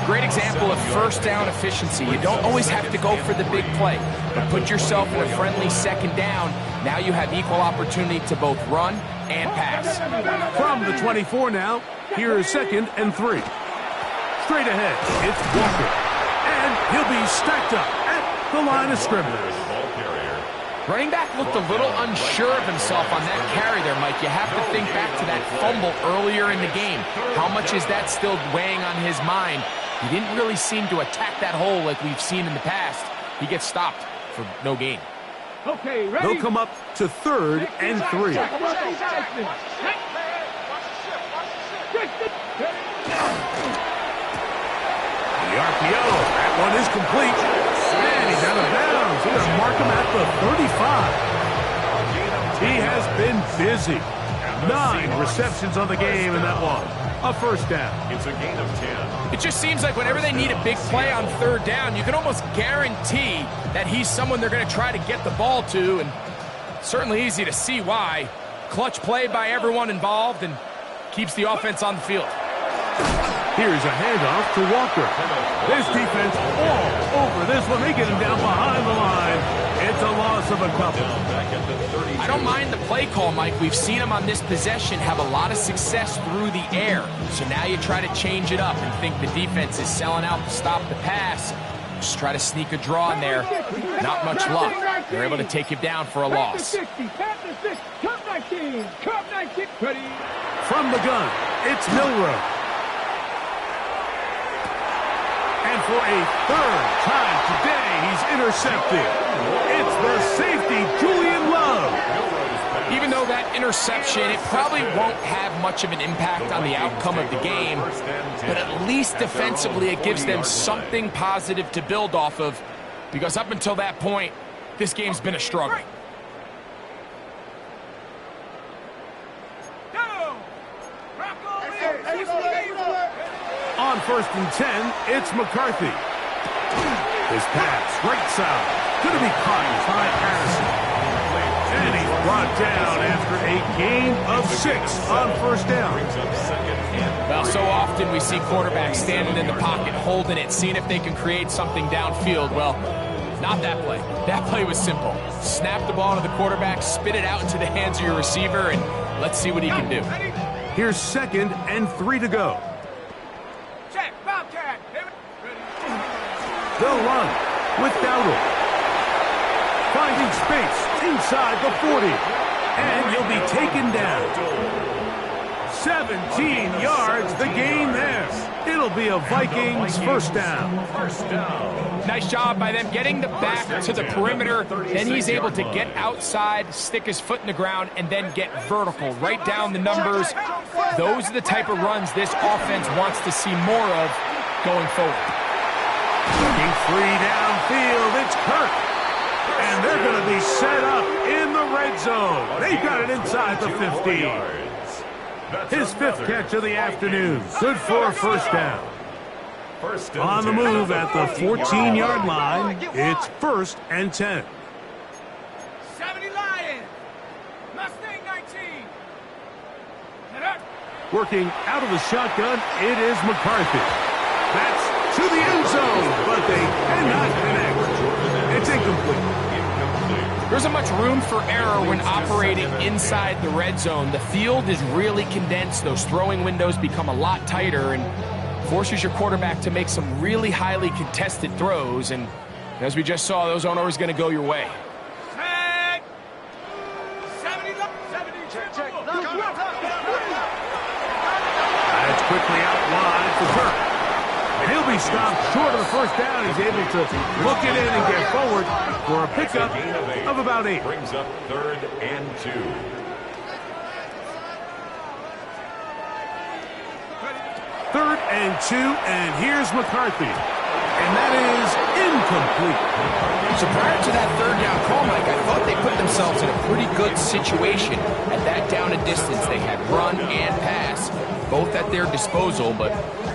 Great example of first down efficiency. You don't always have to go for the big play, but put yourself in a friendly second down. Now you have equal opportunity to both run and pass. From the 24 now, here is 2nd and 3. Straight ahead, it's Walker. And he'll be stacked up at the line of scrimmage. Running back looked a little unsure of himself on that carry there, Mike. You have to think back to that fumble earlier in the game. How much is that still weighing on his mind? He didn't really seem to attack that hole like we've seen in the past. He gets stopped for no gain. Okay, ready? They'll come up to 3rd and 3. The RPO, that one is complete. And he's out of bounds. He's going to mark him at the 35. He has been busy. 9 receptions on the game in that one. A first down. It's a gain of 10. It just seems like whenever they need a big play on 3rd down, you can almost guarantee that he's someone they're going to try to get the ball to, and certainly easy to see why. Clutch play by everyone involved and keeps the offense on the field. Here's a handoff to Walker. This defense all over this one. They get him down behind the line. It's a loss of a couple. I don't mind the play call, Mike. We've seen him on this possession have a lot of success through the air. So now you try to change it up and think the defense is selling out to stop the pass. Just try to sneak a draw in there. Not much luck. They're able to take him down for a loss. From the gun, it's Milrow. And for a 3rd time today, he's intercepted. It's the safety, Julian Love. Even though that interception, it probably won't have much of an impact on the outcome of the game, but at least defensively it gives them something positive to build off of, because up until that point, this game's been a struggle. On 1st and 10, it's McCarthy. His pass, right side, going to be caught by Harrison. And he's brought down after a gain of 6 on 1st down. Well, so often we see quarterbacks standing in the pocket, holding it, seeing if they can create something downfield. Well, not that play. That play was simple. Snap the ball to the quarterback, spit it out into the hands of your receiver, and let's see what he can do. Here's 2nd and 3 to go. Check, Bobcat. They'll run with Gaml. Finding space inside the 40. And he'll be taken down. 17 yards, the gain there. It'll be a Vikings first down. Nice job by them getting the back to the perimeter. Then he's able to get outside, stick his foot in the ground, and then get vertical. Right down the numbers. Those are the type of runs this offense wants to see more of going forward. Looking free downfield, it's Kirk. And they're going to be set up in the red zone. They've got it inside the 15. His 5th catch of the afternoon. Good for a first down. On the move at the 14-yard line, it's 1st and 10. 70 Lions. Mustang 19. Working out of the shotgun, it is McCarthy. That's to the end zone, but they cannot connect. It's incomplete. There isn't much room for error when operating inside the red zone. The field is really condensed. Those throwing windows become a lot tighter and forces your quarterback to make some really highly contested throws. And as we just saw, those aren't always going to go your way. That's quickly out wide for Kirk. And he'll be stopped short of the first down. He's able to look it in and get forward for a pickup of about 8. Brings up 3rd and 2. 3rd and 2, and here's McCarthy. And that is incomplete. So prior to that 3rd down call, Mike, I thought they put themselves in a pretty good situation at that down and distance. They had run and pass, both at their disposal, but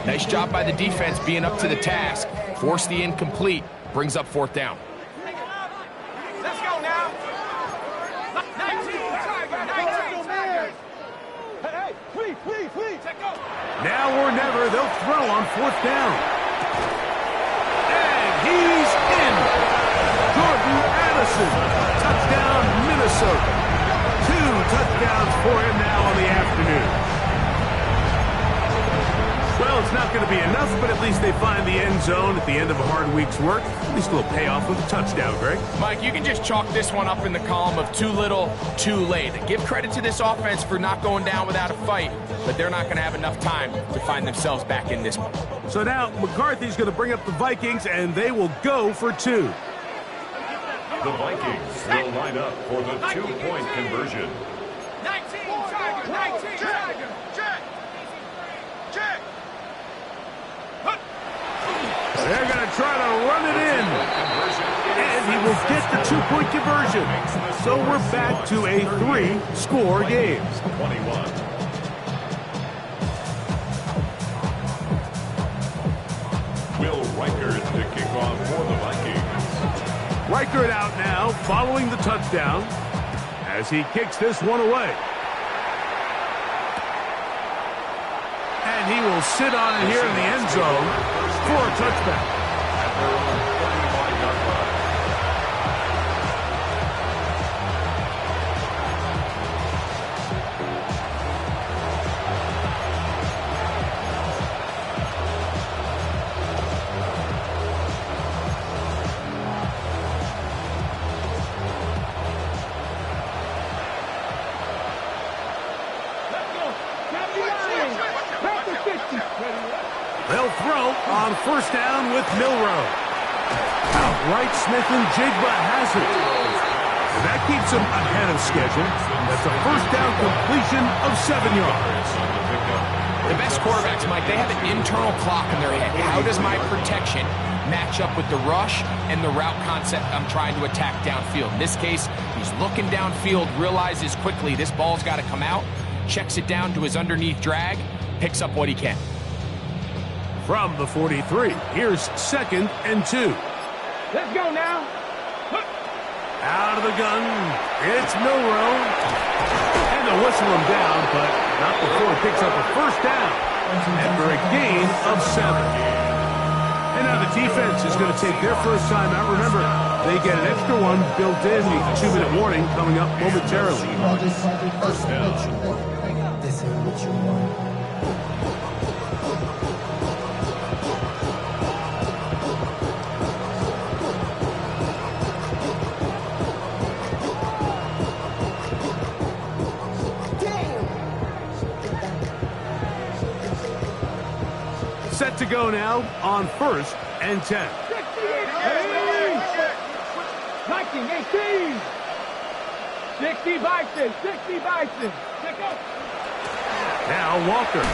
nice job by the defense being up to the task. Force the incomplete, brings up 4th down. Let's go now. 19 Tigers. Hey, please. Check go. Now or never, they'll throw on 4th down. And he's in. Jordan Addison, touchdown, Minnesota. 2 touchdowns for him now on the afternoon. Well, it's not going to be enough, but at least they find the end zone at the end of a hard week's work. At least a little payoff with a touchdown, Greg. Mike, you can just chalk this one up in the column of too little, too late. Give credit to this offense for not going down without a fight, but they're not going to have enough time to find themselves back in this one. So now McCarthy's going to bring up the Vikings, and they will go for 2. The Vikings will line up for the 2-point conversion. 19 Tigers. Check. They're going to try to run it in. And he will get the 2-point conversion. So we're back to a 3-score game. 21. Will Reichert to kick off for the Vikings. Reichert out now following the touchdown as he kicks this one away. And he will sit on it here in the end zone for a touchback. At their own 35-yard line. They'll throw on 1st down with Milroe. Outright Smith-Njigba has it. That keeps him ahead of schedule. That's a 1st down completion of 7 yards. The best quarterbacks, Mike, they have an internal clock in their head. How does my protection match up with the rush and the route concept I'm trying to attack downfield? In this case, he's looking downfield, realizes quickly this ball's got to come out, checks it down to his underneath drag, picks up what he can. From the 43, here's 2nd and 2. Let's go now. Out of the gun, it's Milroe. And they'll whistle him down, but not before he picks up a 1st down after a gain of 7. And now the defense is going to take their first time out. Remember, they get an extra one built in, the 2-minute warning coming up momentarily. First down. This is what you want. Set to go now on 1st and 10. 19-18. 60 Bison. Check out. Now Walker.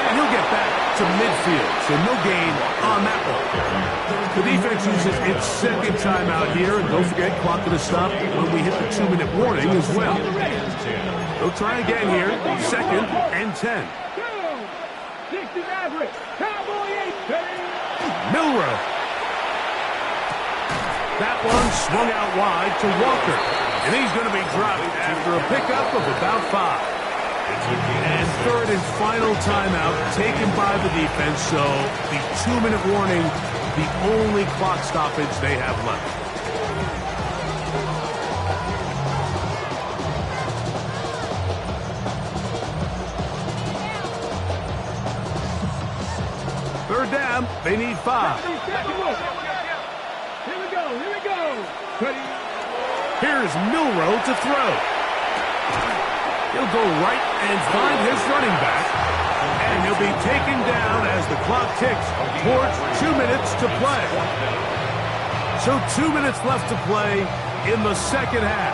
And he'll get back to midfield, so no gain on that one. The defense uses its second timeout here, and don't forget, clock going to stop when we hit the 2-minute warning as well. They'll try again here, 2nd and 10. 60 Maverick, Cowboy 8. Milrow. That one swung out wide to Walker, and he's going to be dropped after a pickup of about 5. And 3rd and final timeout taken by the defense, so the 2-minute warning, the only clock stoppage they have left. Third down, they need 5. Here we go. Here's Milrow to throw. He'll go right and find his running back, and he'll be taken down as the clock ticks towards 2 minutes to play. So 2 minutes left to play in the second half.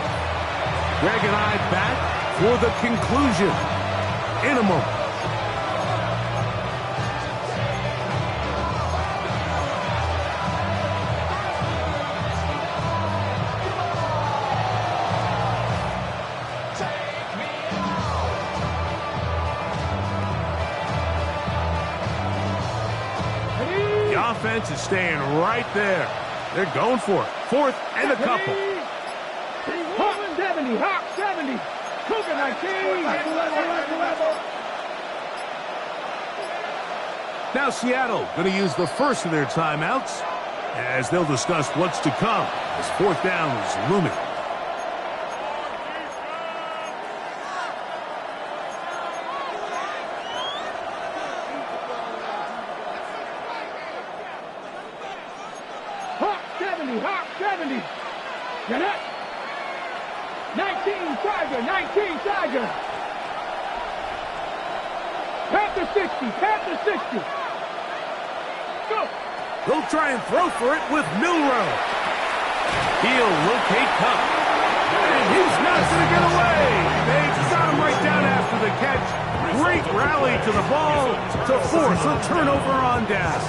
Greg and I back for the conclusion in a moment. Offense is staying right there. They're going for it. 4th and a couple. Hawk 70, Hawk 70. Cougar 19. Now Seattle going to use the first of their timeouts as they'll discuss what's to come as 4th down is looming. Hawk 70. Get up. 19 Tiger. Panther 60. Go. They'll try and throw for it with Milrow. He'll locate Cup. And he's not going to get away. They got him right down after the catch. Great rally to the ball to force a turnover on down.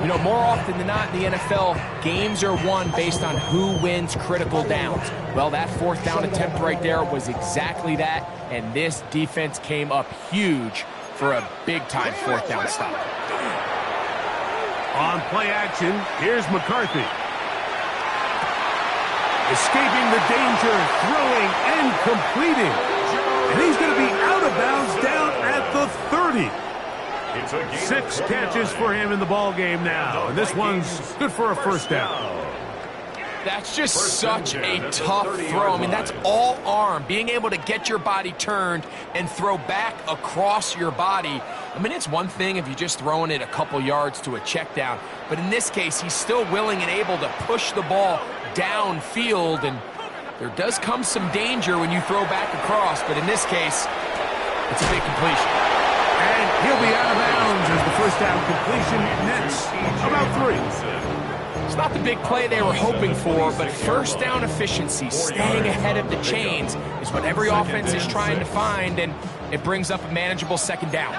You know, more often than not in the NFL, games are won based on who wins critical downs. Well, that 4th down attempt right there was exactly that, and this defense came up huge for a big-time 4th down stop. On play action, here's McCarthy. Escaping the danger, throwing and completing. And he's going to be out of bounds down at the 30. 6 catches for him in the ball game now, and this one's good for a 1st down. That's just such a tough throw. I mean, that's all arm, being able to get your body turned and throw back across your body. I mean, it's one thing if you're just throwing it a couple yards to a check down, but in this case, he's still willing and able to push the ball downfield, and there does come some danger when you throw back across, but in this case, it's a big completion. And he'll be out of bounds as the 1st down completion nets about 3. It's not the big play they were hoping for, but 1st down efficiency, staying ahead of the chains, is what every offense is trying to find, and it brings up a manageable 2nd down.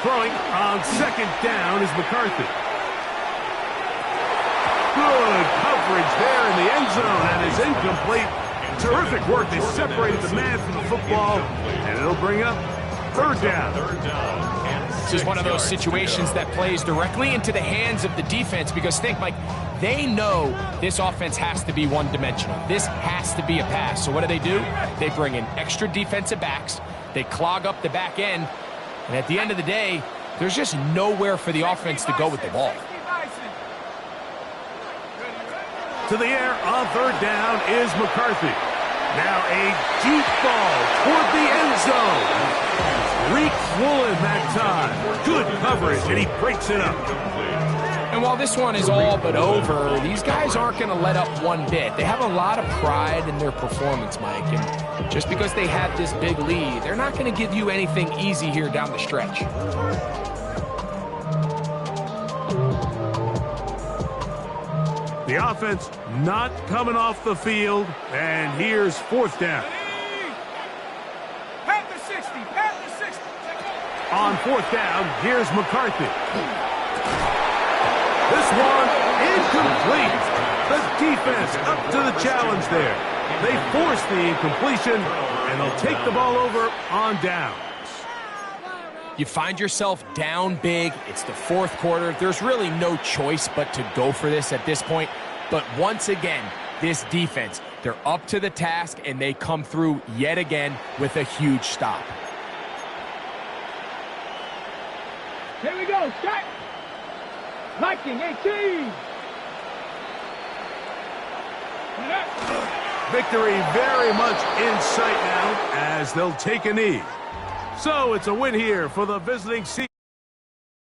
Throwing on 2nd down is McCarthy. Good coverage there in the end zone, and is incomplete. Terrific work. They separated the man from the football, and it'll bring up 3rd down. This is one of those situations that plays directly into the hands of the defense, because think, Mike, they know this offense has to be one-dimensional. This has to be a pass. So what do? They bring in extra defensive backs. They clog up the back end. And at the end of the day, there's just nowhere for the offense to go with the ball. To the air on 3rd down is McCarthy. Now a deep ball toward the end zone. Reek Woolen that time. Good coverage, and he breaks it up. And while this one is all but over, these guys aren't going to let up one bit. They have a lot of pride in their performance, Mike. And just because they have this big lead, they're not going to give you anything easy here down the stretch. The offense not coming off the field, and here's 4th down. Pat the 60, pat the 60. On 4th down, here's McCarthy. This one incomplete. The defense up to the challenge there. They force the incompletion, and they'll take the ball over on downs. You find yourself down big. It's the 4th quarter. There's really no choice but to go for this at this point. But once again, this defense, they're up to the task, and they come through yet again with a huge stop. Here we go, set. Viking 18. Victory very much in sight now as they'll take a knee. So it's a win here for the visiting